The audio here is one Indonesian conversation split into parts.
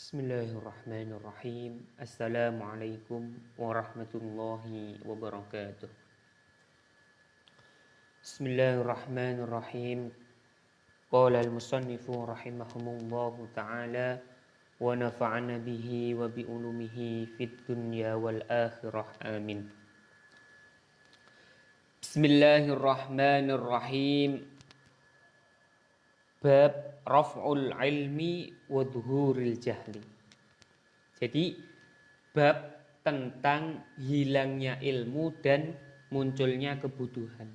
Bismillahirrahmanirrahim. Assalamualaikum warahmatullahi wabarakatuh. Bismillahirrahmanirrahim. Qala al-musannifu rahimahumullahu ta'ala wa nafa'ana bihi wa bi ulumihi fid dunya wal akhirah. Amin. Bismillahirrahmanirrahim. Bab raf'ul ilmi wa dhuhuril jahli. Jadi bab tentang hilangnya ilmu dan munculnya kebutuhan.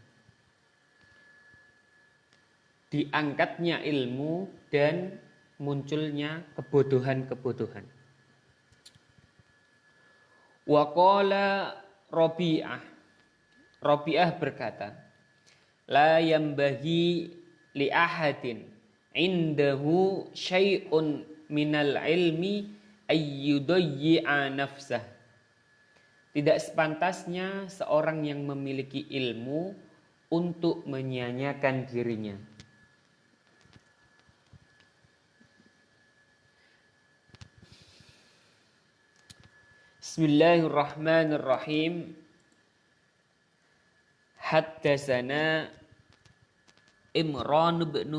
Diangkatnya ilmu dan munculnya kebodohan-kebodohan. Wa qala Rabi'ah berkata, la yambaghi li ahadin indahu syai'un minal ilmi ayyudayyi'a nafsah. Tidak sepantasnya seorang yang memiliki ilmu untuk menyia-nyiakan dirinya. Bismillahirrahmanirrahim. Haddatsana Imran bin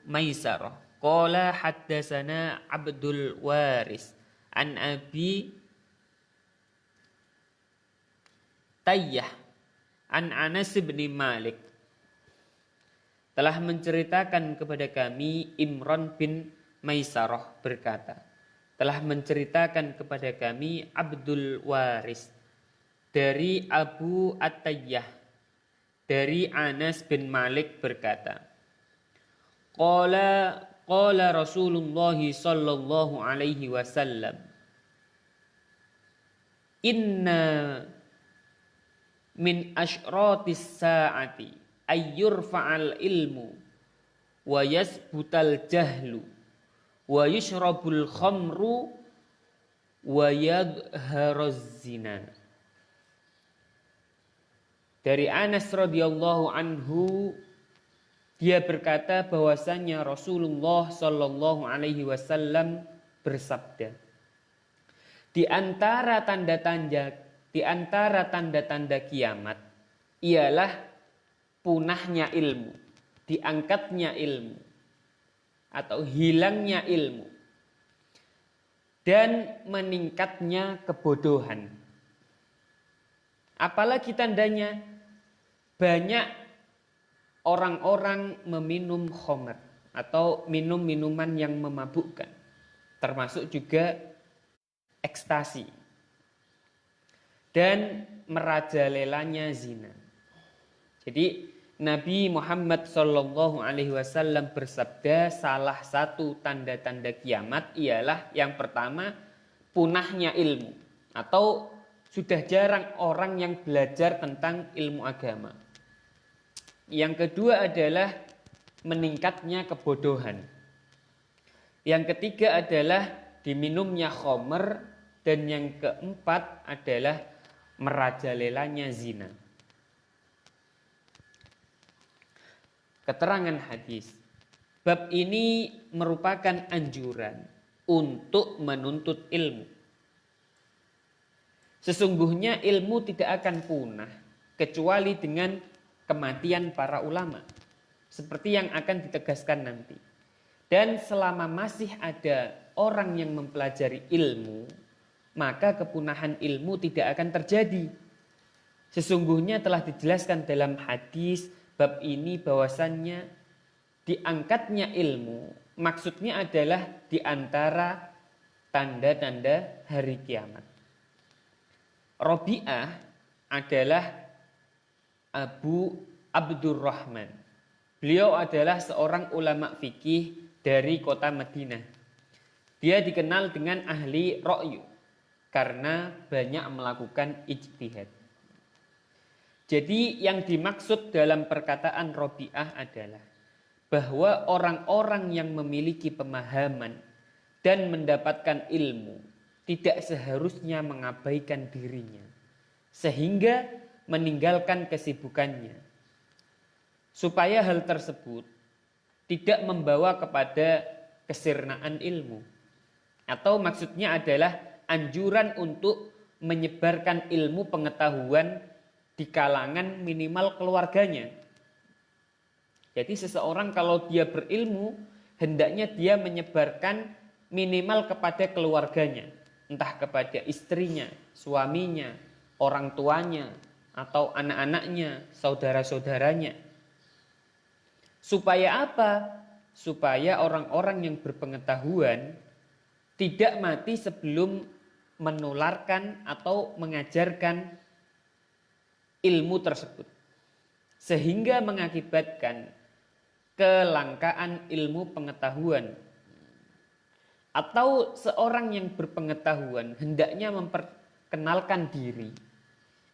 Maisarah qala haddatsana Abdul Waris an Abi Tayyah an Anas bin Malik. Telah menceritakan kepada kami Imran bin Maisarah berkata, telah menceritakan kepada kami Abdul Waris dari Abu At-Tayyah dari Anas bin Malik berkata, Qala Rasulullah sallallahu alaihi wasallam, inna min asyratis saati ayyurfa'al ilmu wa yasbutal jahlu wa yushrabul khamru wa yadharuz zina. Dari Anas radhiyallahu anhu, dia berkata bahwasanya Rasulullah sallallahu alaihi wasallam bersabda, di antara tanda-tanda kiamat ialah punahnya ilmu, diangkatnya ilmu atau hilangnya ilmu dan meningkatnya kebodohan. Apalagi tandanya, banyak orang-orang meminum khamr atau minum minuman yang memabukkan, termasuk juga ekstasi, dan merajalelanya zina. Jadi Nabi Muhammad sallallahu alaihi wasallam bersabda, salah satu tanda-tanda kiamat ialah yang pertama punahnya ilmu, atau sudah jarang orang yang belajar tentang ilmu agama. Yang kedua adalah meningkatnya kebodohan. Yang ketiga adalah diminumnya khamr, dan yang keempat adalah merajalelanya zina. Keterangan hadis. Bab ini merupakan anjuran untuk menuntut ilmu. Sesungguhnya ilmu tidak akan punah kecuali dengan kematian para ulama, seperti yang akan ditegaskan nanti. Dan selama masih ada orang yang mempelajari ilmu, maka kepunahan ilmu tidak akan terjadi. Sesungguhnya telah dijelaskan dalam hadis bab ini bahwasannya diangkatnya ilmu maksudnya adalah diantara tanda-tanda hari kiamat. Rabi'ah adalah Abu Abdurrahman. Beliau adalah seorang ulama fikih dari kota Madinah. Dia dikenal dengan ahli ra'yu karena banyak melakukan ijtihad. Jadi yang dimaksud dalam perkataan Rabi'ah adalah bahwa orang-orang yang memiliki pemahaman dan mendapatkan ilmu tidak seharusnya mengabaikan dirinya, sehingga meninggalkan kesibukannya, supaya hal tersebut tidak membawa kepada kesirnaan ilmu. Atau maksudnya adalah anjuran untuk menyebarkan ilmu pengetahuan di kalangan minimal keluarganya. Jadi seseorang kalau dia berilmu, hendaknya dia menyebarkan minimal kepada keluarganya, entah kepada istrinya, suaminya, orang tuanya, atau anak-anaknya, saudara-saudaranya. Supaya apa? Supaya orang-orang yang berpengetahuan tidak mati sebelum menularkan atau mengajarkan ilmu tersebut. Sehingga mengakibatkan kelangkaan ilmu pengetahuan. Atau seorang yang berpengetahuan hendaknya memperkenalkan diri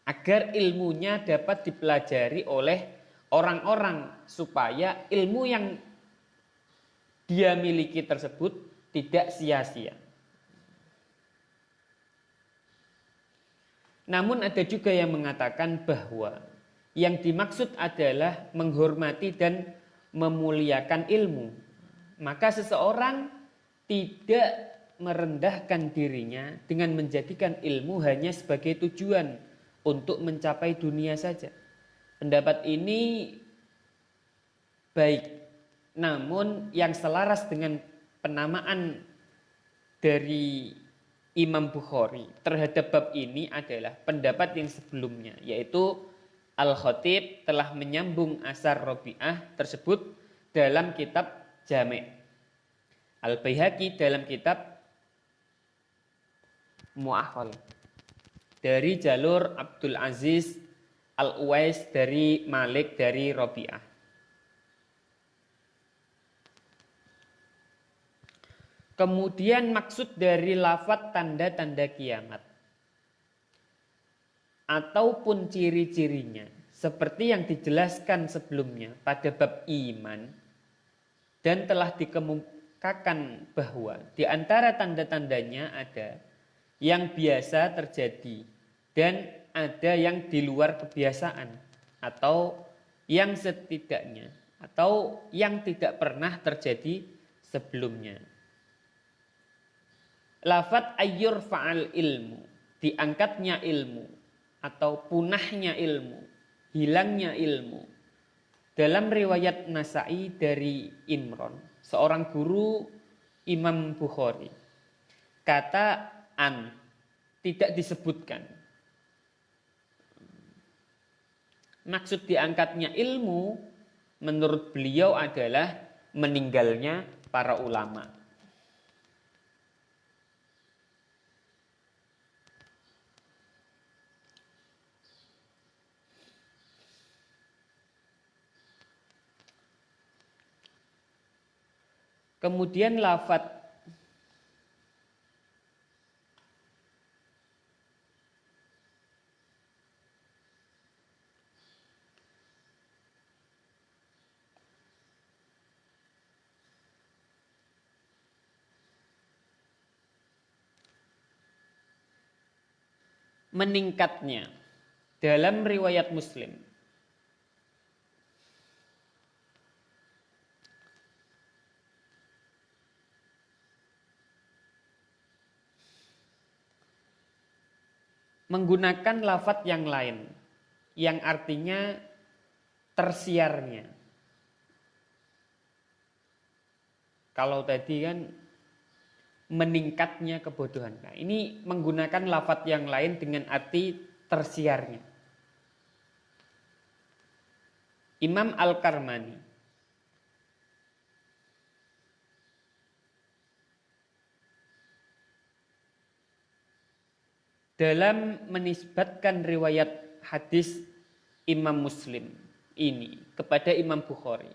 agar ilmunya dapat dipelajari oleh orang-orang, supaya ilmu yang dia miliki tersebut tidak sia-sia. Namun ada juga yang mengatakan bahwa yang dimaksud adalah menghormati dan memuliakan ilmu. Maka seseorang tidak merendahkan dirinya dengan menjadikan ilmu hanya sebagai tujuan untuk mencapai dunia saja. Pendapat ini baik, namun yang selaras dengan penamaan dari Imam Bukhari terhadap bab ini adalah pendapat yang sebelumnya, yaitu Al-Khatib telah menyambung asar Rabi'ah tersebut dalam kitab Jami'. Al-Baihaqi dalam kitab Mu'akhal dari jalur Abdul Aziz Al-Uwais dari Malik dari Rabi'ah. Kemudian maksud dari lafadz tanda-tanda kiamat ataupun ciri-cirinya seperti yang dijelaskan sebelumnya pada bab iman, dan telah dikemukakan bahwa di antara tanda-tandanya ada yang biasa terjadi dan ada yang di luar kebiasaan, atau yang setidaknya atau yang tidak pernah terjadi sebelumnya. Lafadz ayyur fa'al ilmu, diangkatnya ilmu atau punahnya ilmu, hilangnya ilmu. Dalam riwayat Nasa'i dari Imron, seorang guru Imam Bukhari, kata an tidak disebutkan. Maksud diangkatnya ilmu menurut beliau adalah meninggalnya para ulama. Kemudian lafadz meningkatnya dalam riwayat Muslim menggunakan lafadz yang lain yang artinya tersiarnya. Kalau tadi kan meningkatnya kebodohan. Nah, ini menggunakan lafadz yang lain dengan arti tersiarnya. Imam Al-Karmani dalam menisbatkan riwayat hadis Imam Muslim ini kepada Imam Bukhari,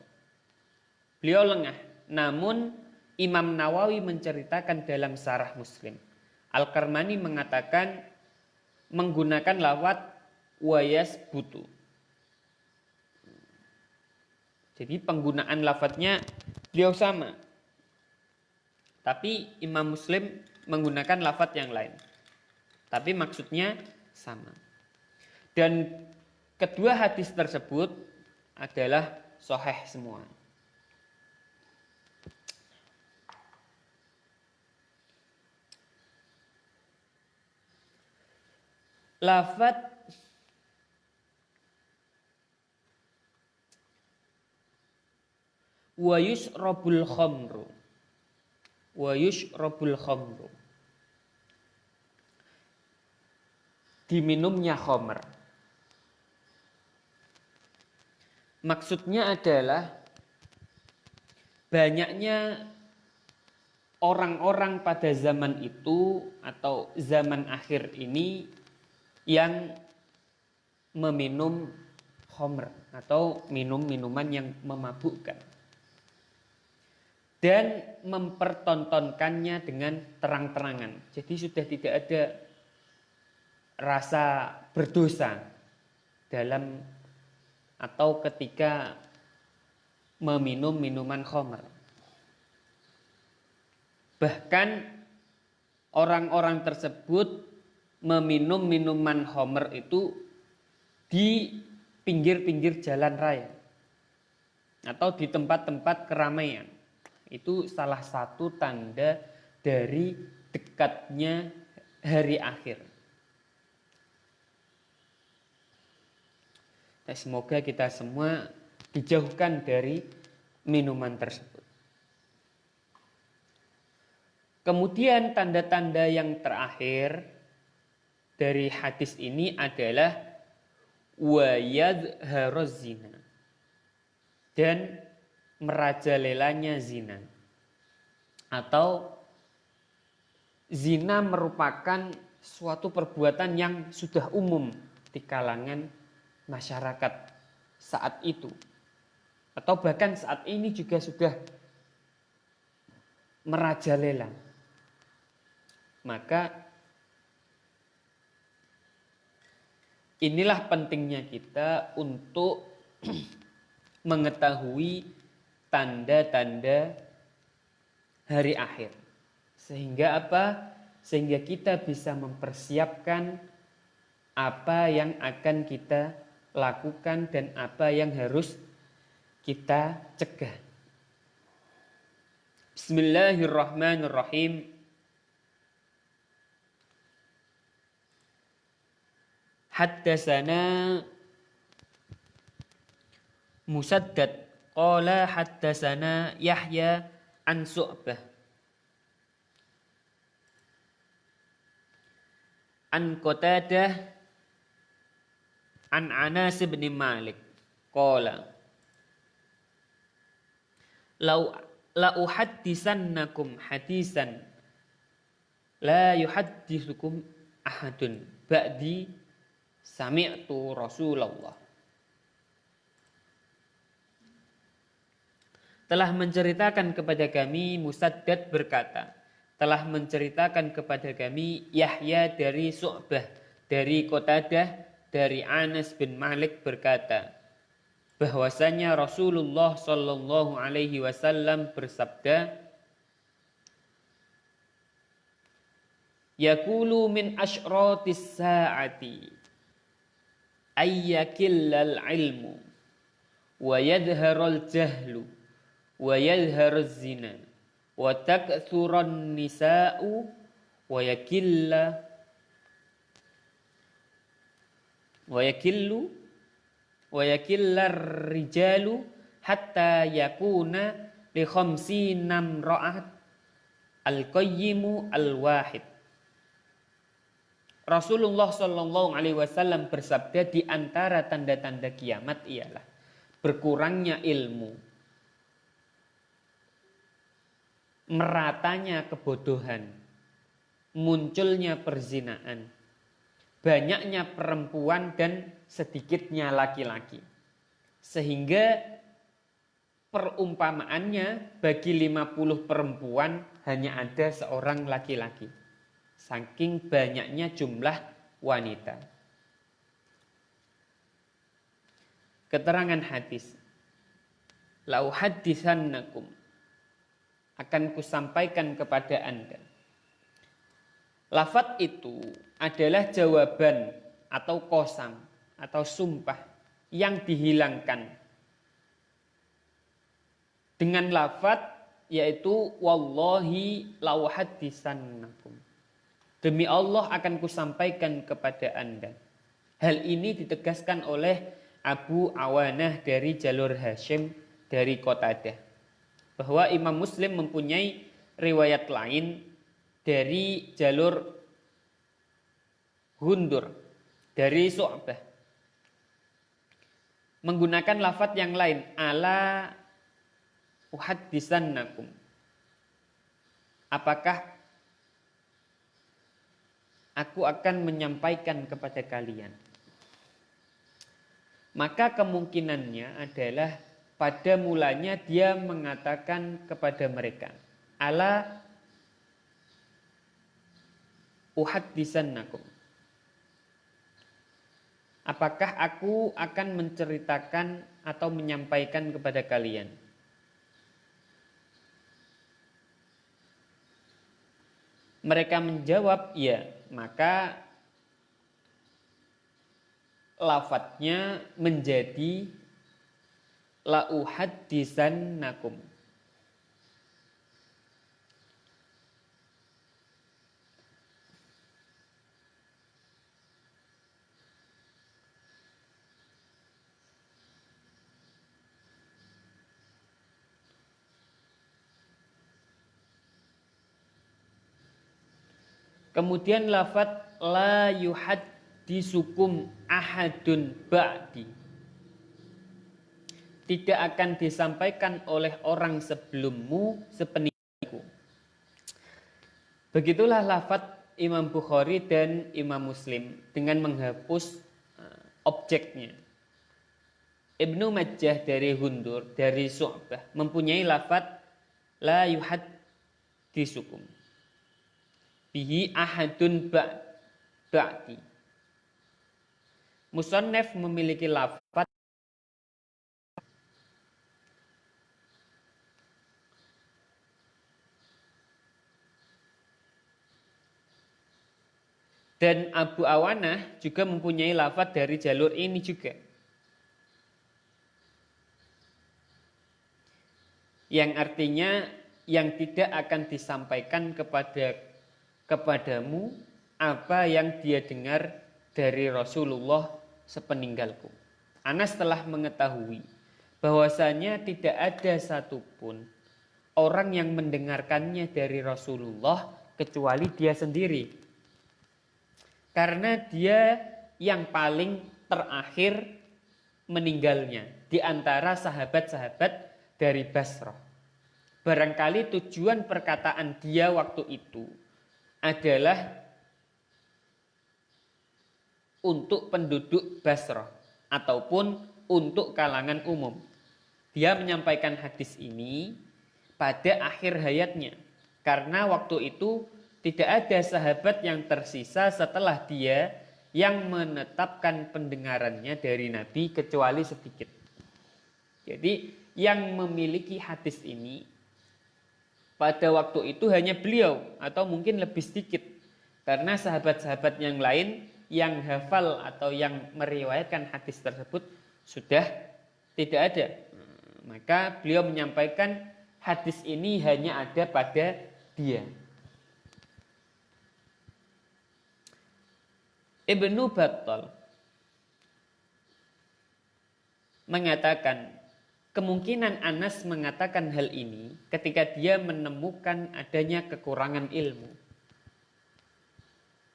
beliau lengah. Namun Imam Nawawi menceritakan dalam Syarah Muslim, Al-Karmani mengatakan menggunakan lafadz wayas butu. Jadi penggunaan lafadznya beliau sama, tapi Imam Muslim menggunakan lafadz yang lain, tapi maksudnya sama. Dan kedua hadis tersebut adalah sahih semua. lafat wa yushrabul khamru. Wa yushrabul khamru. Diminumnya khamr. Maksudnya adalah banyaknya orang-orang pada zaman itu atau zaman akhir ini yang meminum khamr atau minum-minuman yang memabukkan dan mempertontonkannya dengan terang-terangan. Jadi sudah tidak ada rasa berdosa dalam atau ketika meminum minuman khamr. Bahkan orang-orang tersebut meminum minuman khamr itu di pinggir-pinggir jalan raya atau di tempat-tempat keramaian. Itu salah satu tanda dari dekatnya hari akhir. Nah, semoga kita semua dijauhkan dari minuman tersebut. Kemudian tanda-tanda yang terakhir dari hadis ini adalah wa yadhharuz zina, dan merajalelanya zina. Atau zina merupakan suatu perbuatan yang sudah umum di kalangan masyarakat saat itu. Atau bahkan saat ini juga sudah merajalela. Maka inilah pentingnya kita untuk mengetahui tanda-tanda hari akhir. Sehingga apa? Sehingga kita bisa mempersiapkan apa yang akan kita lakukan dan apa yang harus kita cegah. Bismillahirrahmanirrahim. Haddatsana Musaddad qala haddatsana Yahya an Su'bah an Qatadah an Anas bin Malik qala la uhadditsannakum hadisan la yuhadditsukum ahadun ba'di sami'tu Rasulullah. Telah menceritakan kepada kami, Musaddad berkata, telah menceritakan kepada kami Yahya dari Su'bah, dari Qatadah, dari Anas bin Malik berkata, bahwasanya Rasulullah Shallallahu Alaihi Wasallam bersabda, yaqulu min asyratis saati ayyakillal ilmu wa yadharul jahlu wa yadharuz zina wa takthuran nisa'u wa yakillar rijalu hatta yakuna li khamsina imra'at al-qayyimu al-wahid. Rasulullah Shallallahu Alaihi Wasallam bersabda, di antara tanda-tanda kiamat ialah berkurangnya ilmu, meratanya kebodohan, munculnya perzinaan, banyaknya perempuan dan sedikitnya laki-laki. Sehingga perumpamaannya bagi 50 perempuan hanya ada seorang laki-laki. Saking banyaknya jumlah wanita. Keterangan hadis. Lau haditsannakum, akan kusampaikan kepada Anda. Lafaz itu adalah jawaban atau qasam atau sumpah yang dihilangkan dengan lafaz yaitu wallahi lau haditsannakum. Demi Allah akan kusampaikan kepada Anda. Hal ini ditegaskan oleh Abu Awanah dari jalur Hashim dari Qatadah. Bahwa Imam Muslim mempunyai riwayat lain dari jalur Gundur dari Syu'bah. Menggunakan lafaz yang lain. Ala uhaddisannakum. Apakah aku akan menyampaikan kepada kalian? Maka kemungkinannya adalah pada mulanya dia mengatakan kepada mereka, ala uhaddisannakum. Apakah aku akan menceritakan atau menyampaikan kepada kalian? Mereka menjawab, ya. Maka lafadznya menjadi la uhaddisannakum. Kemudian lafadz la yuhaddisukum ahadun ba'di. Tidak akan disampaikan oleh orang sebelummu sepeninggalku. Begitulah lafadz Imam Bukhari dan Imam Muslim dengan menghapus objeknya. Ibnu Majah dari Hundur dari Syu'bah mempunyai lafadz la yuhaddisukum bihi ahadun ba'di. Musannaf memiliki lafaz dan Abu Awanah juga mempunyai lafaz dari jalur ini juga. Yang artinya yang tidak akan disampaikan kepadamu apa yang dia dengar dari Rasulullah sepeninggalku. Anas telah mengetahui bahwasanya tidak ada satupun orang yang mendengarkannya dari Rasulullah kecuali dia sendiri. Karena dia yang paling terakhir meninggalnya di antara sahabat-sahabat dari Basrah. Barangkali tujuan perkataan dia waktu itu adalah untuk penduduk Basrah ataupun untuk kalangan umum. Dia menyampaikan hadis ini pada akhir hayatnya karena waktu itu tidak ada sahabat yang tersisa setelah dia yang menetapkan pendengarannya dari Nabi kecuali sedikit. Jadi yang memiliki hadis ini pada waktu itu hanya beliau atau mungkin lebih sedikit. Karena sahabat-sahabat yang lain yang hafal atau yang meriwayatkan hadis tersebut sudah tidak ada. Maka beliau menyampaikan hadis ini hanya ada pada dia. Ibnu Battal mengatakan kemungkinan Anas mengatakan hal ini ketika dia menemukan adanya kekurangan ilmu.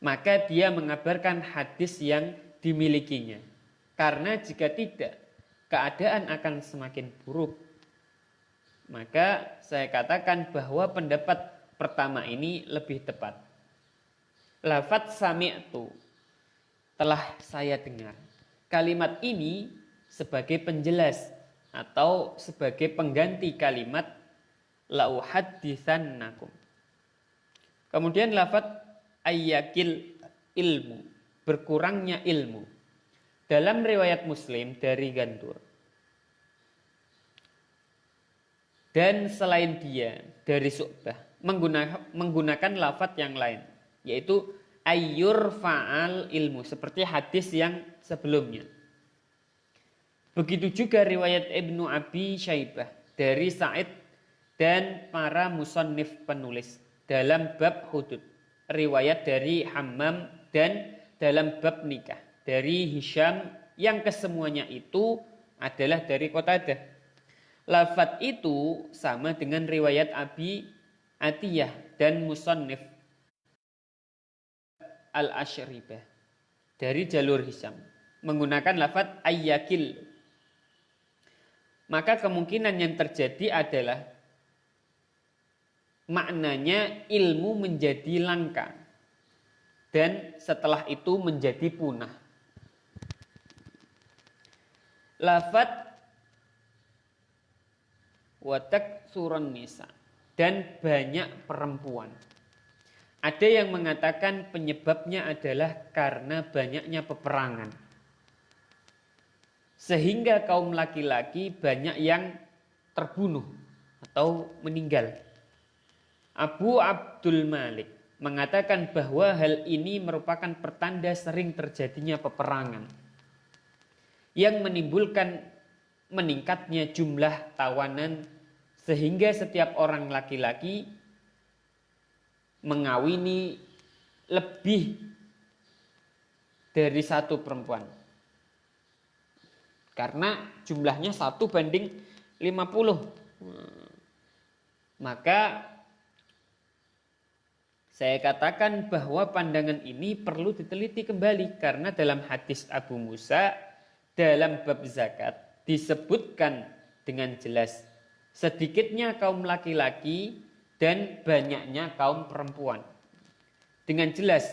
Maka dia mengabarkan hadis yang dimilikinya. Karena jika tidak, keadaan akan semakin buruk. Maka saya katakan bahwa pendapat pertama ini lebih tepat. Lafadz sami'tu, telah saya dengar. Kalimat ini sebagai penjelas atau sebagai pengganti kalimat la uhadditsannakum. Kemudian lafadz ayyakil ilmu, berkurangnya ilmu. Dalam riwayat Muslim dari Gandur. Dan selain dia dari Syu'bah menggunakan lafadz yang lain, yaitu ayyur fa'al ilmu, seperti hadis yang sebelumnya. Begitu juga riwayat Ibnu Abi Syaibah dari Sa'id dan para musannif penulis dalam bab hudud. riwayat dari Hammam dan dalam bab nikah dari Hisham yang kesemuanya itu adalah dari Qatadah. Lafadz itu sama dengan riwayat Abi Atiyah dan Musannif Al-Ashribah dari jalur Hisham menggunakan lafadz ayyakil. Maka kemungkinan yang terjadi adalah maknanya ilmu menjadi langka dan setelah itu menjadi punah. Lafadz watak surun nisa dan banyak perempuan. Ada yang mengatakan penyebabnya adalah karena banyaknya peperangan, sehingga kaum laki-laki banyak yang terbunuh atau meninggal. Abu Abdul Malik mengatakan bahwa hal ini merupakan pertanda sering terjadinya peperangan yang menimbulkan meningkatnya jumlah tawanan sehingga setiap orang laki-laki mengawini lebih dari satu perempuan. Karena jumlahnya 1:50. Maka saya katakan bahwa pandangan ini perlu diteliti kembali karena dalam hadis Abu Musa dalam bab zakat disebutkan dengan jelas sedikitnya kaum laki-laki dan banyaknya kaum perempuan. Dengan jelas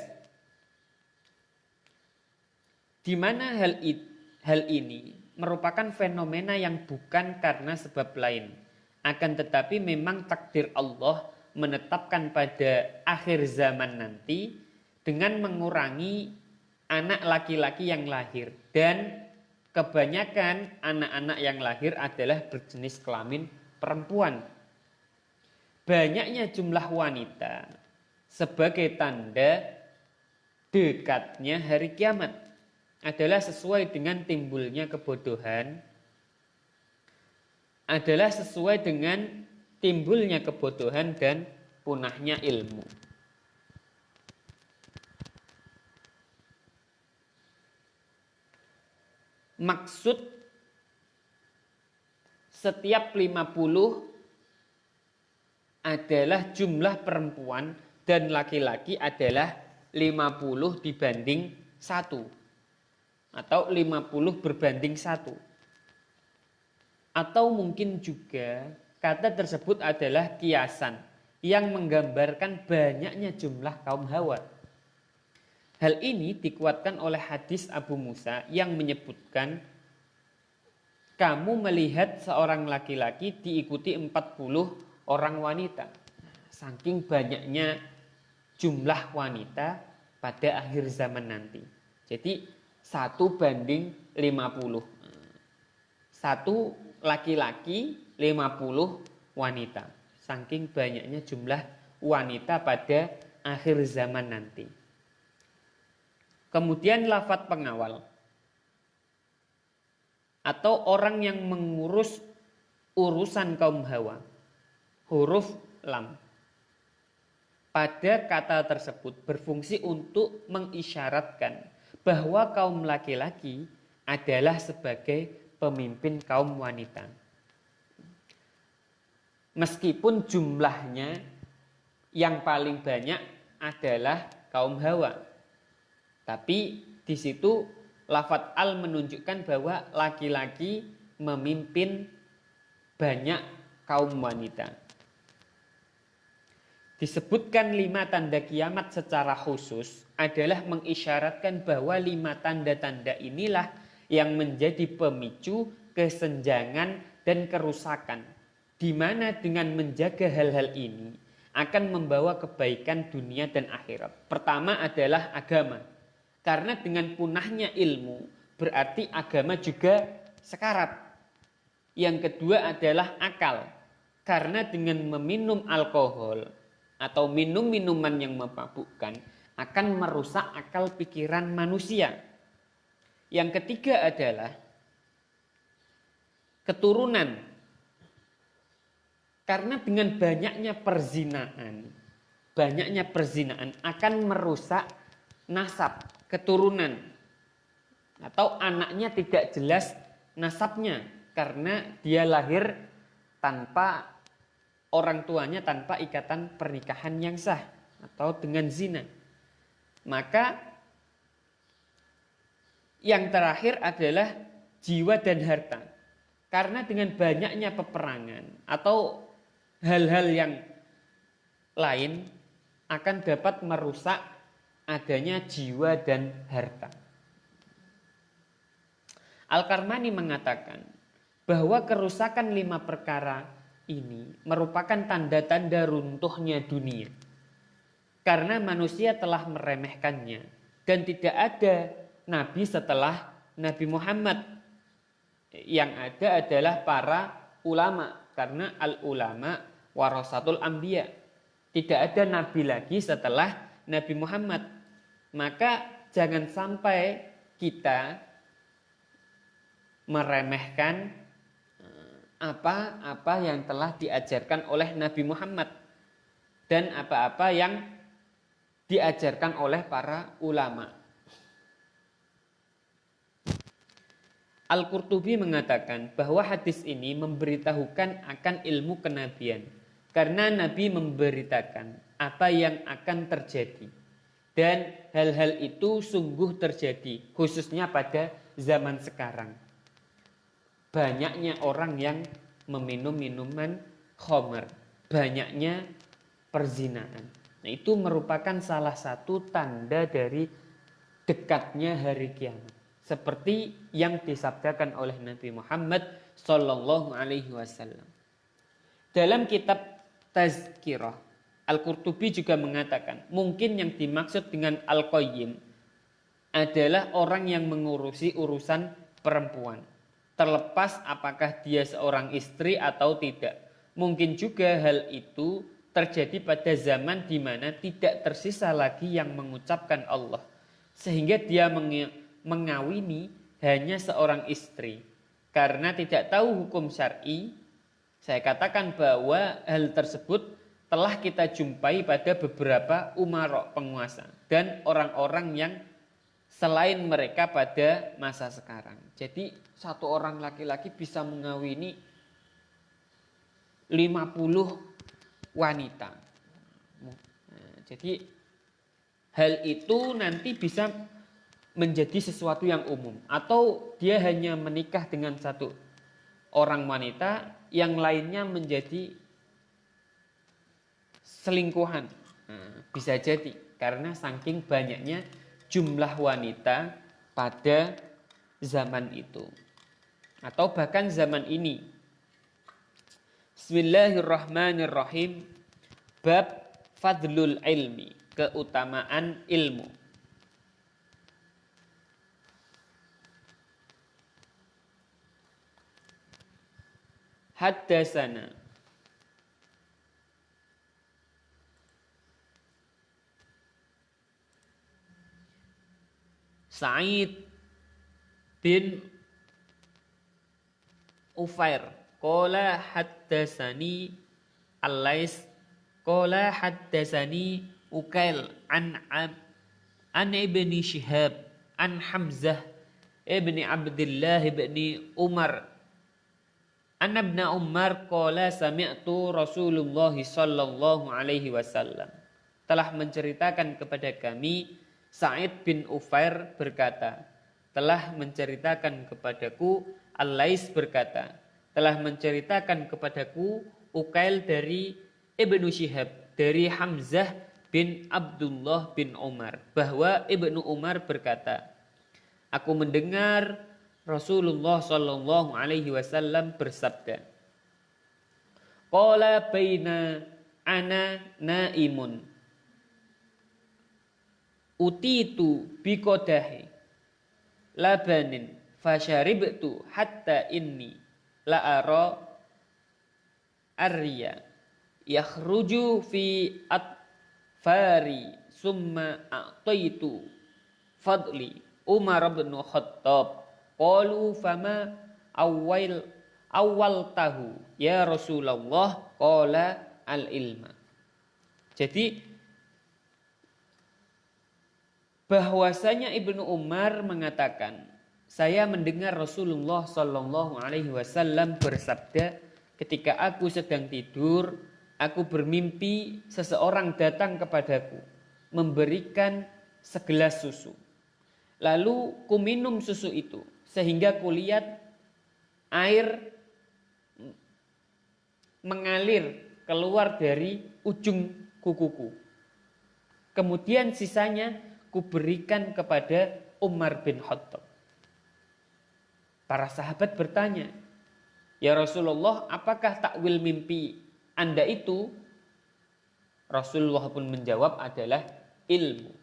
di mana hal ini merupakan fenomena yang bukan karena sebab lain, akan tetapi memang takdir Allah menetapkan pada akhir zaman nanti dengan mengurangi anak laki-laki yang lahir, dan kebanyakan anak-anak yang lahir adalah berjenis kelamin perempuan. Banyaknya jumlah wanita sebagai tanda dekatnya hari kiamat adalah sesuai dengan timbulnya kebodohan, dan punahnya ilmu. Maksud setiap 50 adalah jumlah perempuan dan laki-laki adalah 50 dibanding 1 atau 50 berbanding 1. Atau mungkin juga kata tersebut adalah kiasan yang menggambarkan banyaknya jumlah kaum Hawa. Hal ini dikuatkan oleh hadis Abu Musa yang menyebutkan kamu melihat seorang laki-laki diikuti 40 orang wanita. Saking banyaknya jumlah wanita pada akhir zaman nanti. Jadi 1:50. 1 laki-laki 50 wanita. Saking banyaknya jumlah wanita pada akhir zaman nanti. Kemudian lafadz pengawal atau orang yang mengurus urusan kaum Hawa, huruf lam pada kata tersebut berfungsi untuk mengisyaratkan bahwa kaum laki-laki adalah sebagai pemimpin kaum wanita. Meskipun jumlahnya yang paling banyak adalah kaum Hawa, tapi di situ lafadz al menunjukkan bahwa laki-laki memimpin banyak kaum wanita. Disebutkan 5 tanda kiamat secara khusus adalah mengisyaratkan bahwa 5 tanda-tanda inilah yang menjadi pemicu kesenjangan dan kerusakan, di mana dengan menjaga hal-hal ini akan membawa kebaikan dunia dan akhirat. Pertama adalah agama, karena dengan punahnya ilmu berarti agama juga sekarat. Yang kedua adalah akal, karena dengan meminum alkohol atau minum minuman yang memabukkan akan merusak akal pikiran manusia. Yang ketiga adalah keturunan, karena dengan banyaknya perzinaan banyaknya perzinaan akan merusak nasab, keturunan, atau anaknya tidak jelas nasabnya karena dia lahir tanpa orang tuanya, tanpa ikatan pernikahan yang sah atau dengan zina. Maka yang terakhir adalah jiwa dan harta. Karena dengan banyaknya peperangan atau hal-hal yang lain akan dapat merusak adanya jiwa dan harta. Al-Karmani mengatakan bahwa kerusakan 5 perkara ini merupakan tanda-tanda runtuhnya dunia. Karena manusia telah meremehkannya dan tidak ada nabi setelah Nabi Muhammad. Yang ada adalah para ulama, karena al-ulama warasatul anbiya. Tidak ada nabi lagi setelah Nabi Muhammad. Maka jangan sampai kita meremehkan apa-apa yang telah diajarkan oleh Nabi Muhammad dan apa-apa yang diajarkan oleh para ulama. Al-Qurtubi mengatakan bahwa hadis ini memberitahukan akan ilmu kenabian, karena Nabi memberitakan apa yang akan terjadi, dan hal-hal itu sungguh terjadi, khususnya pada zaman sekarang. Banyaknya orang yang meminum minuman khamr, banyaknya perzinaan. Nah, itu merupakan salah satu tanda dari dekatnya hari kiamat. Seperti yang disabdakan oleh Nabi Muhammad Sallallahu Alaihi Wasallam. Dalam kitab Tazkirah, Al-Qurtubi juga mengatakan, mungkin yang dimaksud dengan Al-Qayyim adalah orang yang mengurusi urusan perempuan, terlepas apakah dia seorang istri atau tidak. Mungkin juga hal itu terjadi pada zaman di mana tidak tersisa lagi yang mengucapkan Allah, sehingga dia mengawini hanya seorang istri. Karena tidak tahu hukum syar'i, saya katakan bahwa hal tersebut telah kita jumpai pada beberapa umarok, penguasa, dan orang-orang yang selain mereka pada masa sekarang. Jadi satu orang laki-laki bisa mengawini 50 wanita. Jadi hal itu nanti bisa menjadi sesuatu yang umum, atau dia hanya menikah dengan satu orang wanita, yang lainnya menjadi selingkuhan. Bisa jadi karena saking banyaknya jumlah wanita pada zaman itu atau bahkan zaman ini. Bismillahirrahmanirrahim. Bab fadlul ilmi, keutamaan ilmu. Haddasana Sa'id bin Ufair qala haddasani Al-Lais qala haddasani Ukail an ibni Shihab an Hamzah ibni Abdullah ibni Umar Anna ibn Umar qala sami'tu Rasulullah sallallahu alaihi wasallam telah menceritakan kepada kami. Sa'id bin Ufair berkata, telah menceritakan kepadaku. Al-Lais berkata, telah menceritakan kepadaku Ukail dari Ibnu Shihab, dari Hamzah bin Abdullah bin Umar, bahwa Ibnu Umar berkata, aku mendengar Rasulullah sallallahu alaihi wasallam bersabda, qala baina ana naimun utitu biqadahi labanin fasharibtu hatta inni la ara arya yakhruju fi atfari summa a'taitu fadli Umar bin Khattab. Qalu fama awal tahu ya Rasulullah, qala al ilma. Jadi bahwasanya Ibnu Umar mengatakan, saya mendengar Rasulullah Shallallahu Alaihi Wasallam bersabda, ketika aku sedang tidur, aku bermimpi seseorang datang kepadaku, memberikan segelas susu. Lalu ku minum susu itu, sehingga kulihat air mengalir keluar dari ujung kukuku. Kemudian sisanya kuberikan kepada Umar bin Khattab. Para sahabat bertanya, ya Rasulullah, apakah takwil mimpi Anda itu? Rasulullah pun menjawab adalah ilmu.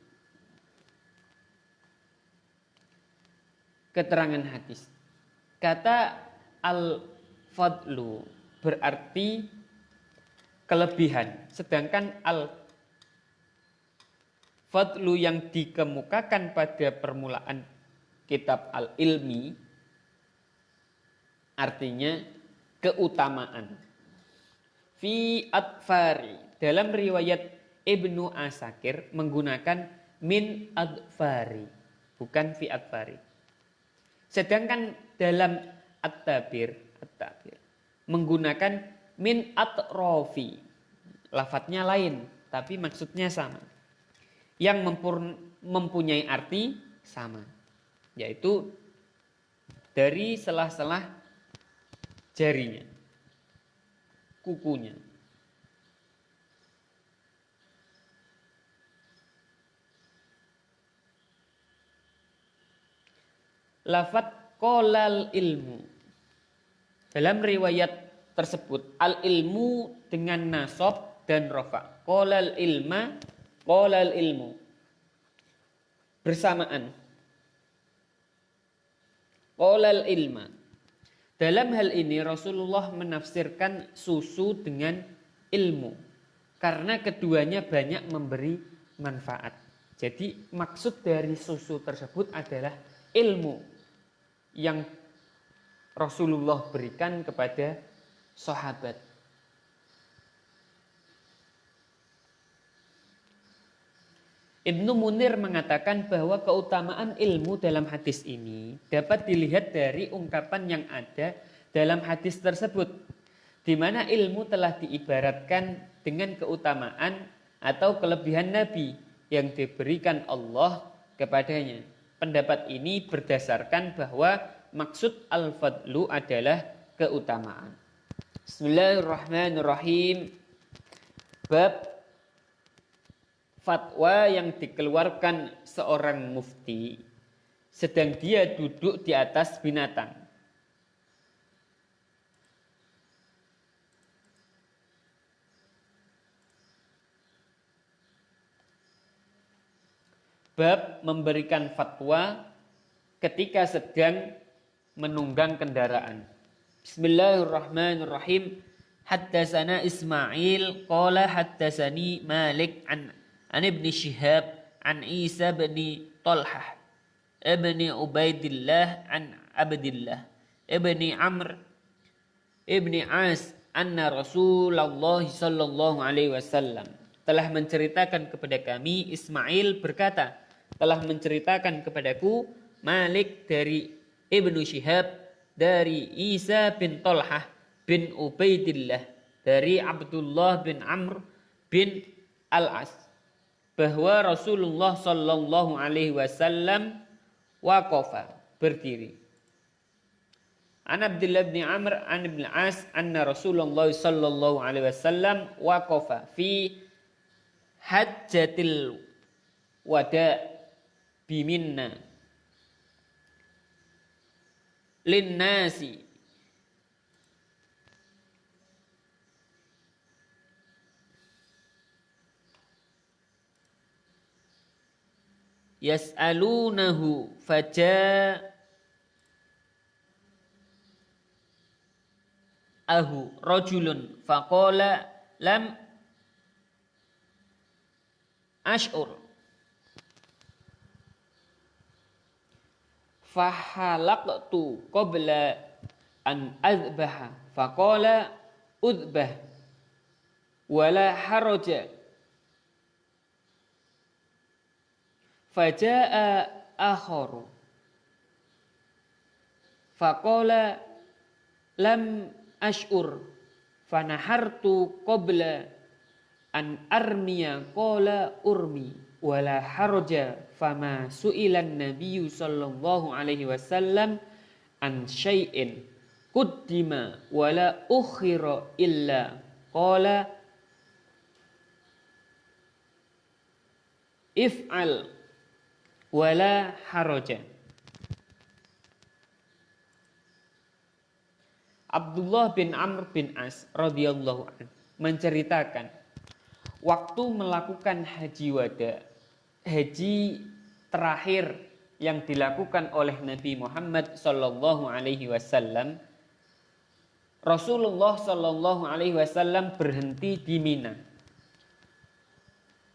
Keterangan hadis. Kata al-fadlu berarti kelebihan. Sedangkan al-fadlu yang dikemukakan pada permulaan kitab al-ilmi artinya keutamaan. Fi adfari. Dalam riwayat Ibnu Asakir menggunakan min adfari. Bukan fi adfari. Sedangkan dalam at-tabir menggunakan min atrofi. Lafadznya lain, tapi maksudnya sama. Yang mempunyai arti sama. Yaitu dari selah-selah jarinya, kukunya. Lafadz qolal ilmu. Dalam riwayat tersebut al ilmu dengan nasab dan rafa. Qolal ilma, qolal ilmu. Bersamaan. Qolal ilma. Dalam hal ini Rasulullah menafsirkan susu dengan ilmu. Karena keduanya banyak memberi manfaat. Jadi maksud dari susu tersebut adalah ilmu yang Rasulullah berikan kepada sahabat. Ibnu Munir mengatakan bahwa keutamaan ilmu dalam hadis ini dapat dilihat dari ungkapan yang ada dalam hadis tersebut, di mana ilmu telah diibaratkan dengan keutamaan atau kelebihan Nabi yang diberikan Allah kepadanya. Pendapat ini berdasarkan bahwa maksud al-fadlu adalah keutamaan. Bismillahirrahmanirrahim. Bab fatwa yang dikeluarkan seorang mufti sedang dia duduk di atas binatang. Bab memberikan fatwa ketika sedang menunggang kendaraan. Bismillahirrahmanirrahim. Haddatsana Ismail qala haddatsani Malik an Ibn Shihab an Isa bin Talhah ibn Ubaidillah an Abdillah ibn Amr ibn As anna Rasulullah sallallahu alaihi wasallam telah menceritakan kepada kami. Ismail berkata, telah menceritakan kepadaku Malik dari Ibnu Shihab dari Isa bin Talhah bin Ubaidillah dari Abdullah bin Amr bin Al-As bahwa Rasulullah sallallahu alaihi wasallam waqafa berdiri. An Abdullah bin Amr an ibn As anna Rasulullah sallallahu alaihi wasallam waqafa fi hajjatil wada biminna linnasi yas'alunahu faja'ahu rajulun faqala lam ash'ur fahalaqtu qabla an azbaha faqala udbah wala haraja Faja'a akharu faqala lam ash'ur fanahartu qabla an armiya qala urmi wala haraja fama su'ilan nabiyyu sallallahu alaihi wasallam an syai'in quddima wala ukhira illa qala if'al wala haraja. Abdullah bin Amr bin As radhiyallahu anhu menceritakan waktu melakukan haji wada, haji terakhir yang dilakukan oleh Nabi Muhammad sallallahu alaihi wasallam, Rasulullah sallallahu alaihi wasallam berhenti di Mina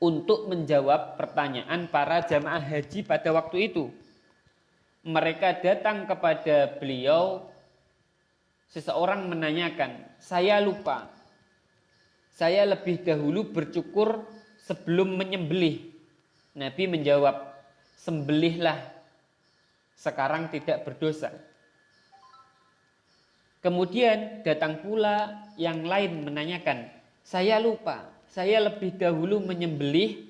untuk menjawab pertanyaan para jamaah haji pada waktu itu. Mereka datang kepada beliau, seseorang menanyakan, saya lupa, saya lebih dahulu bercukur sebelum menyembelih. Nabi menjawab, sembelihlah, sekarang tidak berdosa. Kemudian datang pula yang lain menanyakan, saya lupa, saya lebih dahulu menyembelih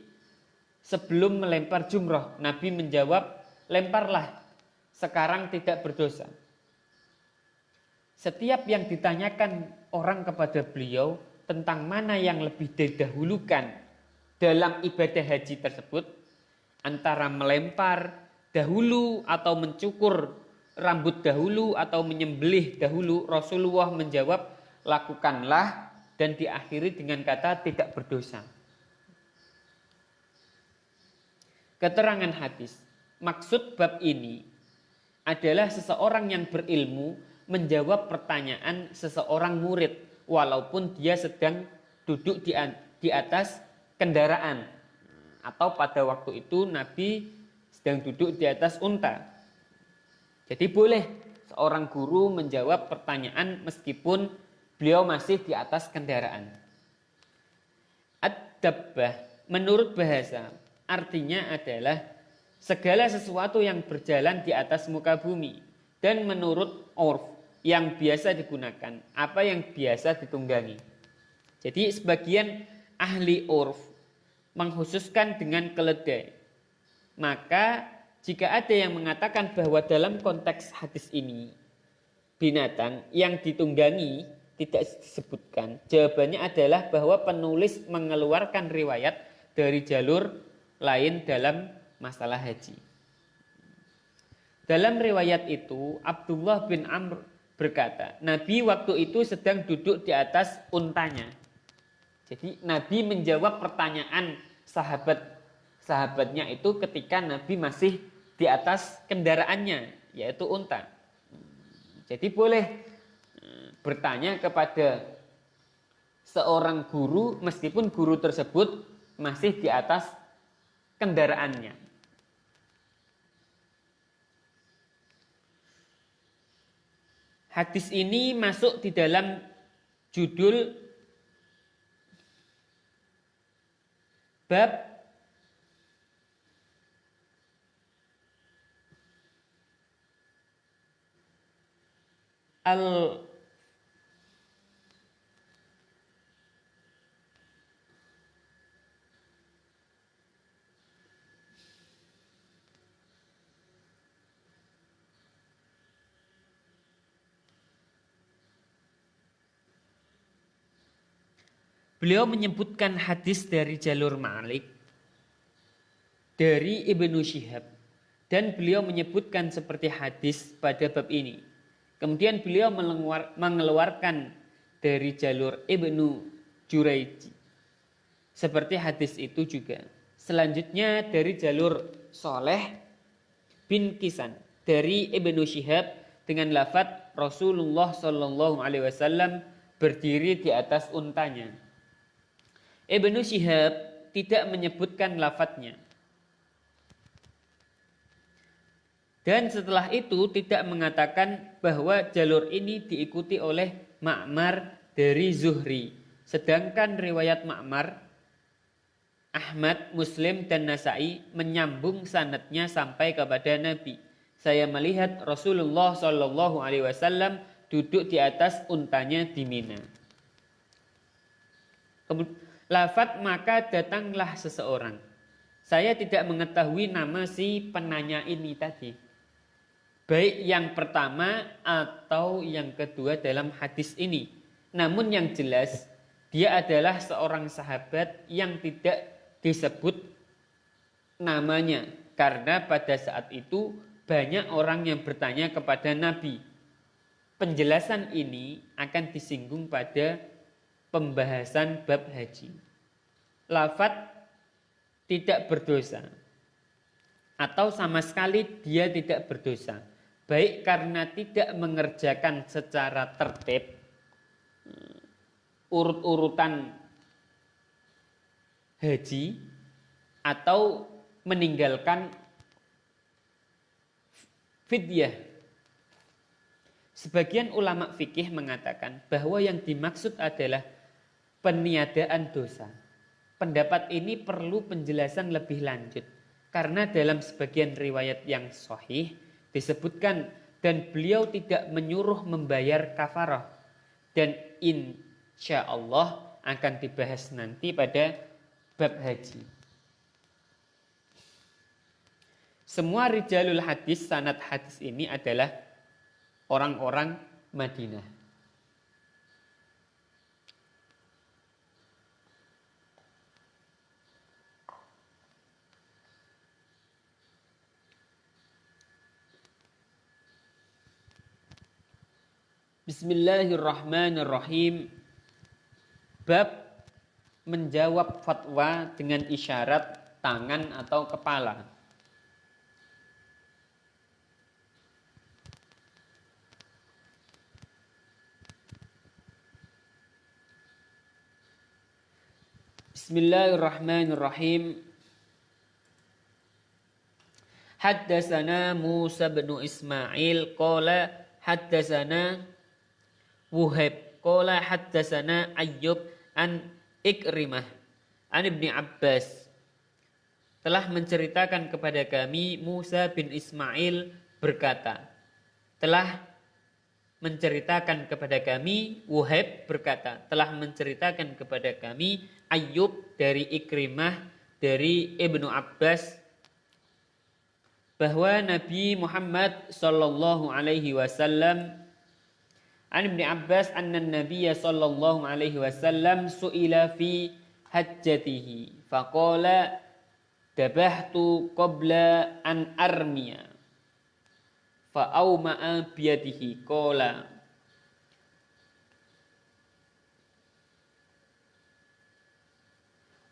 sebelum melempar jumrah. Nabi menjawab, lemparlah, sekarang tidak berdosa. Setiap yang ditanyakan orang kepada beliau tentang mana yang lebih didahulukan dalam ibadah haji tersebut, antara melempar dahulu atau mencukur rambut dahulu atau menyembelih dahulu, Rasulullah menjawab, lakukanlah, dan diakhiri dengan kata tidak berdosa. Keterangan hadis, maksud bab ini adalah seseorang yang berilmu menjawab pertanyaan seseorang murid walaupun dia sedang duduk di atas kendaraan, atau pada waktu itu Nabi sedang duduk di atas unta. Jadi boleh seorang guru menjawab pertanyaan meskipun beliau masih di atas kendaraan. Ad-dabbah menurut bahasa artinya adalah segala sesuatu yang berjalan di atas muka bumi, dan menurut urf yang biasa digunakan, apa yang biasa ditunggangi. Jadi sebagian ahli urf mengkhususkan dengan keledai. Maka jika ada yang mengatakan bahwa dalam konteks hadis ini binatang yang ditunggangi tidak disebutkan, jawabannya adalah bahwa penulis mengeluarkan riwayat dari jalur lain dalam masalah haji. Dalam riwayat itu Abdullah bin Amr berkata, Nabi waktu itu sedang duduk di atas untanya. Jadi Nabi menjawab pertanyaan sahabatnya itu ketika Nabi masih di atas kendaraannya, yaitu unta. Jadi boleh bertanya kepada seorang guru meskipun guru tersebut masih di atas kendaraannya. Hadis ini masuk di dalam judul bab Beliau menyebutkan hadis dari jalur Malik dari Ibnu Syihab, dan beliau menyebutkan seperti hadis pada bab ini. Kemudian beliau mengeluarkan dari jalur Ibnu Jurayj seperti hadis itu juga. Selanjutnya dari jalur Soleh bin Kisan dari Ibnu Syihab dengan lafadz Rasulullah Shallallahu Alaihi Wasallam berdiri di atas untanya. Ibnu Syihab tidak menyebutkan lafadznya. Dan setelah itu tidak mengatakan bahwa jalur ini diikuti oleh Ma'mar dari Zuhri. Sedangkan riwayat Ma'mar Ahmad, Muslim, dan Nasai menyambung sanadnya sampai kepada Nabi. Saya melihat Rasulullah Shallallahu Alaihi Wasallam duduk di atas untanya di Mina. Lafat maka datanglah seseorang. Saya tidak mengetahui nama si penanya ini tadi. Baik yang pertama atau yang kedua dalam hadis ini. Namun yang jelas dia adalah seorang sahabat yang tidak disebut namanya. Karena pada saat itu banyak orang yang bertanya kepada Nabi. Penjelasan ini akan disinggung pada pembahasan bab haji. Lafat tidak berdosa atau sama sekali dia tidak berdosa, baik karena tidak mengerjakan secara tertib urut-urutan haji atau meninggalkan fidyah. Sebagian ulama fikih mengatakan bahwa yang dimaksud adalah peniadaan dosa. Pendapat ini perlu penjelasan lebih lanjut karena dalam sebagian riwayat yang sahih disebutkan dan beliau tidak menyuruh membayar kafarah, dan insya Allah akan dibahas nanti pada bab haji. Semua rijalul hadis, sanad hadis ini adalah orang-orang Madinah. Bismillahirrahmanirrahim. Bab menjawab fatwa dengan isyarat tangan atau kepala. Bismillahirrahmanirrahim. Haddatsana Musa bin Ismail qala haddatsana Wuhaib qala haddatsana Ayyub an Ikrimah an Ibni Abbas. Telah menceritakan kepada kami Musa bin Ismail berkata. Telah menceritakan kepada kami Wuhaib berkata. Telah menceritakan kepada kami Ayyub dari Ikrimah dari Ibnu Abbas bahwa Nabi Muhammad sallallahu alaihi wasallam An Ibni Abbas anna Nabiya sallallahu alaihi wasallam su'ila fi hajjatihi faqala dabahtu qabla an armiya fa'awma'a biyadihi qala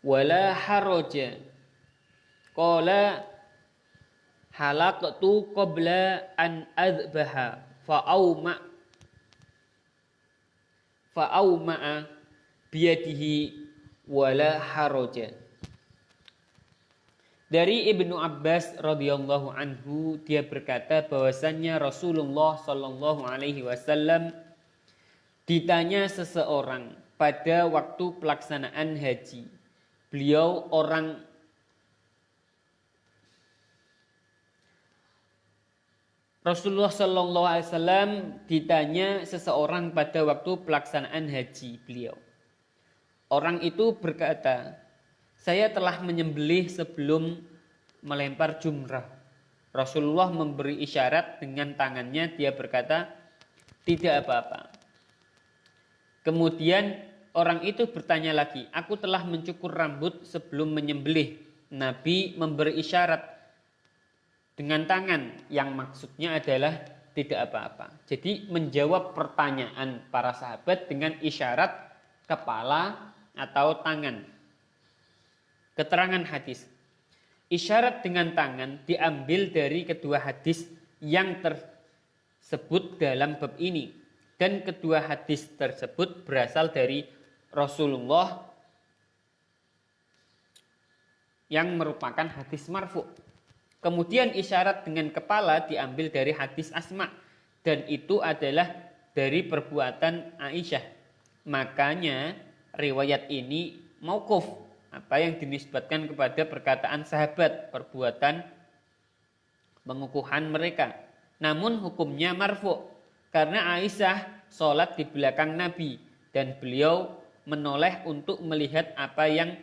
wala haraja qala halaqtu qabla an adbaha fa'awma'a biyadihi wala haraja. Dari Ibnu Abbas radhiyallahu anhu, dia berkata bahwasannya Rasulullah sallallahu alaihi wasallam ditanya seseorang pada waktu pelaksanaan haji. Beliau Rasulullah sallallahu alaihi wasallam ditanya seseorang pada waktu pelaksanaan haji beliau. Orang itu berkata, saya telah menyembelih sebelum melempar jumrah. Rasulullah memberi isyarat dengan tangannya, dia berkata, tidak apa-apa. Kemudian orang itu bertanya lagi, aku telah mencukur rambut sebelum menyembelih. Nabi memberi isyarat dengan tangan, yang maksudnya adalah tidak apa-apa. Jadi menjawab pertanyaan para sahabat dengan isyarat kepala atau tangan. Keterangan hadis. Isyarat dengan tangan diambil dari kedua hadis yang tersebut dalam bab ini. Dan kedua hadis tersebut berasal dari Rasulullah yang merupakan hadis marfu'. Kemudian isyarat dengan kepala diambil dari hadis Asma, dan itu adalah dari perbuatan Aisyah. Makanya riwayat ini mauquf apa yang dinisbatkan kepada perkataan sahabat, perbuatan pengukuhan mereka. Namun hukumnya marfu karena Aisyah sholat di belakang Nabi dan beliau menoleh untuk melihat apa yang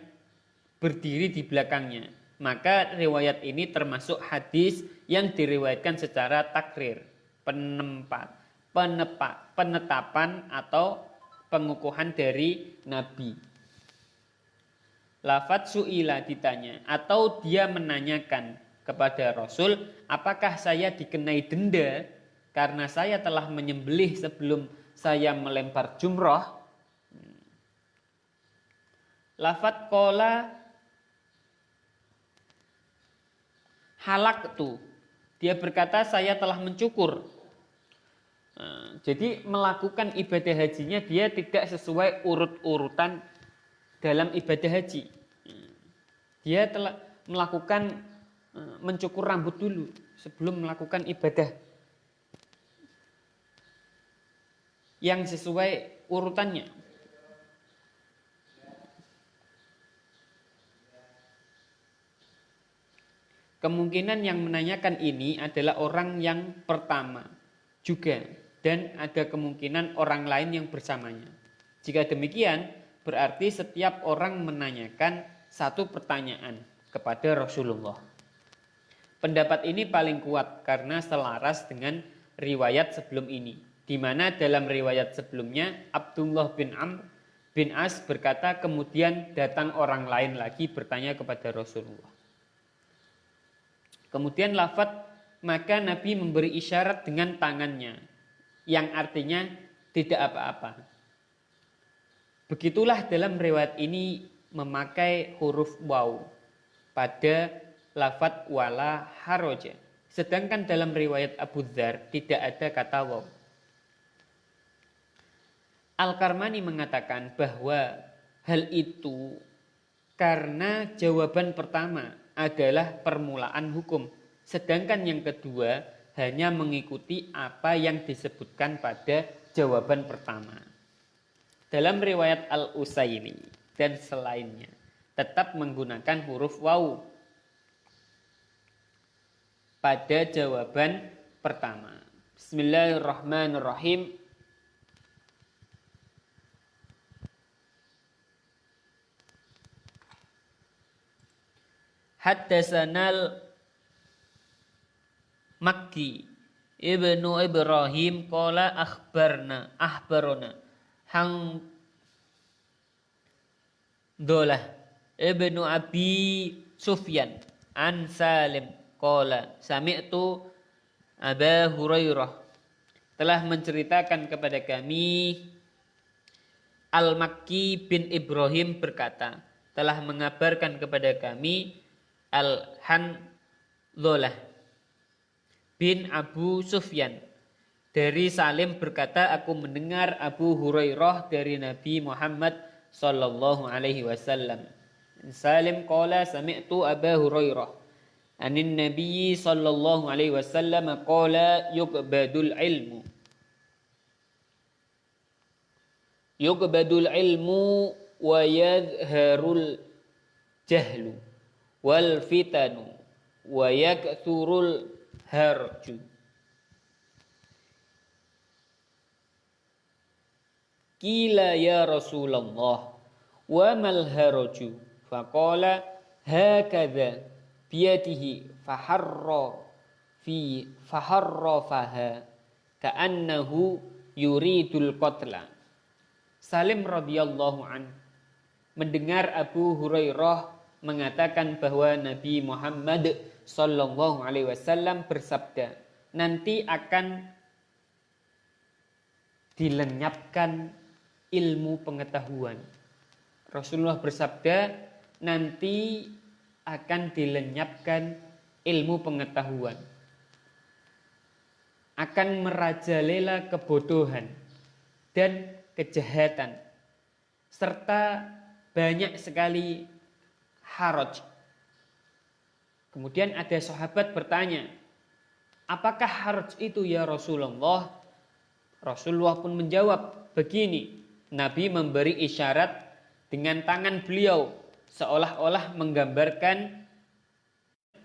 berdiri di belakangnya. Maka riwayat ini termasuk hadis yang diriwayatkan secara takrir, penetapan atau pengukuhan dari Nabi. Lafadz su'ila ditanya atau dia menanyakan kepada Rasul, apakah saya dikenai denda karena saya telah menyembelih sebelum saya melempar jumrah? Lafadz qala halaktu, dia berkata saya telah mencukur. Jadi melakukan ibadah hajinya dia tidak sesuai urut-urutan dalam ibadah haji. Dia telah melakukan mencukur rambut dulu sebelum melakukan ibadah yang sesuai urutannya. Kemungkinan yang menanyakan ini adalah orang yang pertama juga, dan ada kemungkinan orang lain yang bersamanya. Jika demikian, berarti setiap orang menanyakan satu pertanyaan kepada Rasulullah. Pendapat ini paling kuat karena selaras dengan riwayat sebelum ini, di mana dalam riwayat sebelumnya Abdullah bin Amr bin As berkata, kemudian datang orang lain lagi bertanya kepada Rasulullah. Kemudian lafadz maka Nabi memberi isyarat dengan tangannya yang artinya tidak apa-apa. Begitulah dalam riwayat ini memakai huruf waw pada lafadz wala haroja. Sedangkan dalam riwayat Abu Dzar tidak ada kata waw. Al-Karmani mengatakan bahwa hal itu karena jawaban pertama adalah permulaan hukum, sedangkan yang kedua hanya mengikuti apa yang disebutkan pada jawaban pertama. Dalam riwayat Al-Usaili dan selainnya tetap menggunakan huruf waw pada jawaban pertama. Bismillahirrahmanirrahim. Haddasanal Makki Ibnu Ibrahim qala akhbarona Handalah Ibnu Abi Sufyan an Salim qala sami'tu Aba Hurairah telah menceritakan kepada kami. Al-Makki bin Ibrahim berkata, telah mengabarkan kepada kami Al-Handhalah bin Abu Sufyan dari Salim berkata, aku mendengar Abu Hurairah dari Nabi Muhammad sallallahu alaihi wasallam. Salim qala sami'tu Aba Hurairah anin Nabi sallallahu alaihi wasallam qala yuqbadul ilmu wa yadharul jahlu wal fitanu wa yakthurul harju. Qila ya Rasulullah wa mal harju faqala hakadha biyadihi faharrafaha ka'annahu yuridul qatla. Salim radhiyallahu an mendengar Abu Hurairah mengatakan bahwa Nabi Muhammad sallallahu alaihi wasallam bersabda, nanti akan dilenyapkan ilmu pengetahuan. Rasulullah bersabda, nanti akan dilenyapkan ilmu pengetahuan. Akan merajalela kebodohan dan kejahatan serta banyak sekali haraj. Kemudian ada sahabat bertanya, apakah haraj itu ya Rasulullah? Rasulullah pun menjawab begini. Nabi memberi isyarat dengan tangan beliau seolah-olah menggambarkan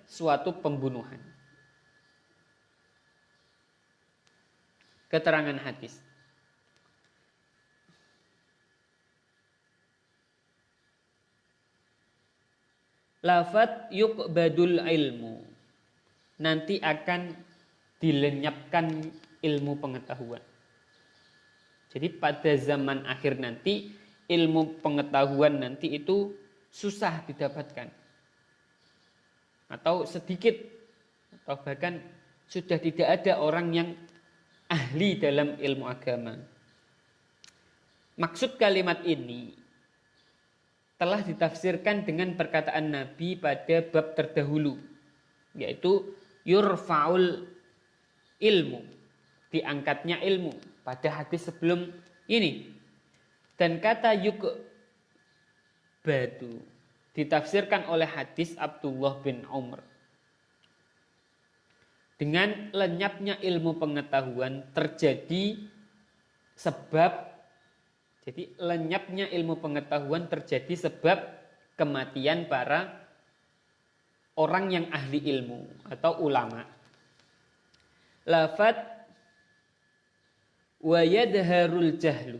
suatu pembunuhan. Keterangan hadis. Lafat yuqbadul ilmu. Nanti akan dilenyapkan ilmu pengetahuan. Jadi pada zaman akhir nanti ilmu pengetahuan nanti itu susah didapatkan. Atau sedikit. Atau bahkan sudah tidak ada orang yang ahli dalam ilmu agama. Maksud kalimat ini telah ditafsirkan dengan perkataan Nabi pada bab terdahulu, yaitu yurfa'ul ilmu, diangkatnya ilmu pada hadis sebelum ini. Dan kata yuqbadu ditafsirkan oleh hadis Abdullah bin Umar. Dengan lenyapnya ilmu pengetahuan terjadi sebab, jadi lenyapnya ilmu pengetahuan terjadi sebab kematian para orang yang ahli ilmu atau ulama. Lafat wa yadharul jahlu,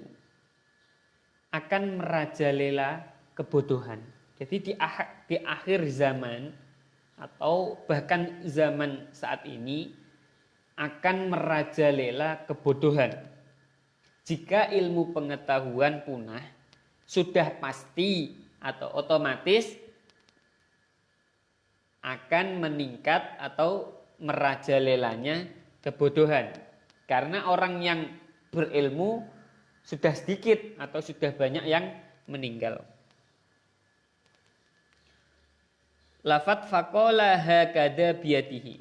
akan merajalela kebodohan. Jadi di akhir zaman atau bahkan zaman saat ini akan merajalela kebodohan. Jika ilmu pengetahuan punah, sudah pasti atau otomatis akan meningkat atau merajalelanya kebodohan. Karena orang yang berilmu sudah sedikit atau sudah banyak yang meninggal. Lafat faqala hakada biyadihi.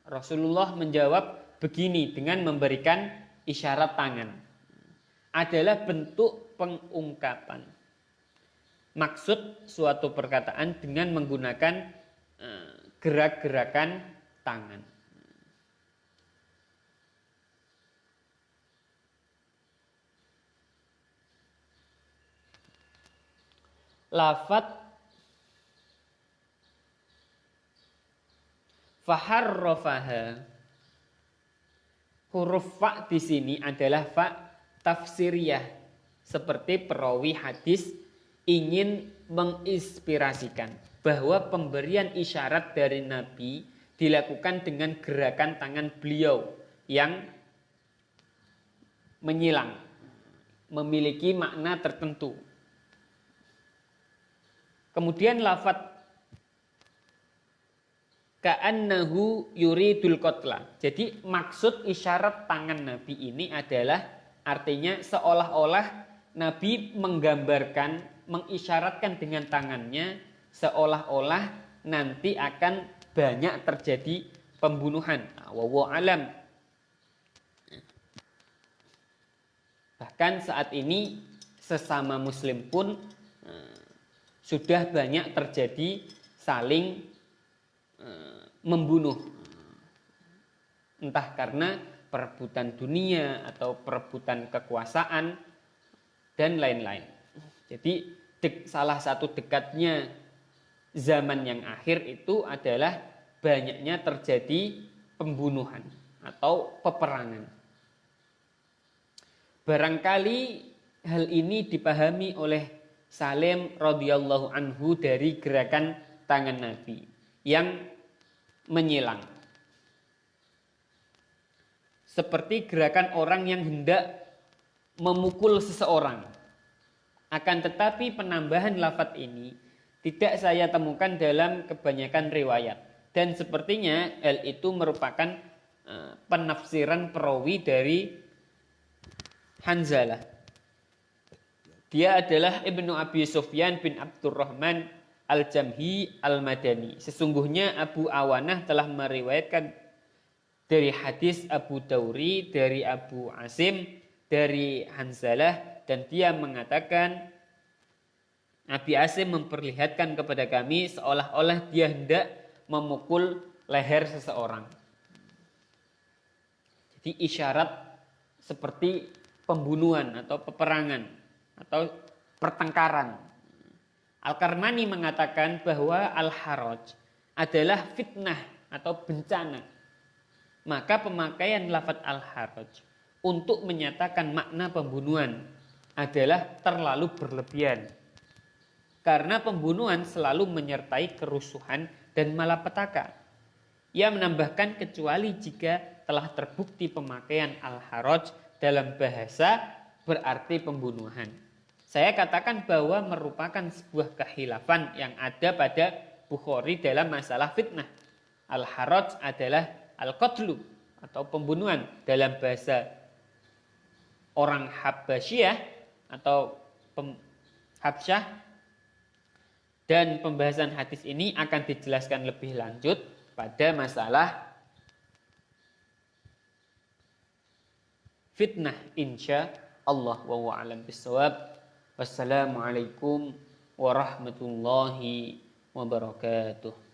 Rasulullah menjawab begini dengan memberikan isyarat tangan. Adalah bentuk pengungkapan maksud suatu perkataan dengan menggunakan gerak-gerakan tangan. Lafat faharrafaha, huruf fa di sini adalah fa tafsiriyah, seperti perawi hadis ingin menginspirasikan bahwa pemberian isyarat dari Nabi dilakukan dengan gerakan tangan beliau yang menyilang, memiliki makna tertentu. Kemudian lafat ka'annahu yuridul qatla. Jadi maksud isyarat tangan Nabi ini adalah artinya seolah-olah Nabi menggambarkan, mengisyaratkan dengan tangannya seolah-olah nanti akan banyak terjadi pembunuhan. Wallahu alam. Bahkan saat ini sesama muslim pun sudah banyak terjadi saling membunuh, entah karena perebutan dunia atau perebutan kekuasaan dan lain-lain. Jadi salah satu dekatnya zaman yang akhir itu adalah banyaknya terjadi pembunuhan atau peperangan. Barangkali hal ini dipahami oleh Salim radhiyallahu anhu dari gerakan tangan Nabi yang menyilang, seperti gerakan orang yang hendak memukul seseorang. Akan tetapi penambahan lafadz ini tidak saya temukan dalam kebanyakan riwayat, dan sepertinya hal itu merupakan penafsiran perawi dari Hanzalah. Dia adalah Ibnu Abi Sufyan bin Abdurrahman Al-Jamhi Al-Madani. Sesungguhnya Abu Awanah telah meriwayatkan dari hadis Abu Dauri, dari Abu Asim, dari Hanzalah, dan dia mengatakan Abi Asim memperlihatkan kepada kami seolah-olah dia hendak memukul leher seseorang. Jadi isyarat seperti pembunuhan atau peperangan atau pertengkaran. Al-Karmani mengatakan bahwa al-haraj adalah fitnah atau bencana. Maka pemakaian lafadz al-haraj untuk menyatakan makna pembunuhan adalah terlalu berlebihan. Karena pembunuhan selalu menyertai kerusuhan dan malapetaka. Ia menambahkan kecuali jika telah terbukti pemakaian al-haraj dalam bahasa berarti pembunuhan. Saya katakan bahwa merupakan sebuah khilafan yang ada pada Bukhari dalam masalah fitnah. Al-haraj adalah al-qatlu atau pembunuhan dalam bahasa orang Habasyah atau Habsyah. Dan pembahasan hadis ini akan dijelaskan lebih lanjut pada masalah fitnah insya Allah wa a'lam bissawab. Wassalamualaikum warahmatullahi wabarakatuh.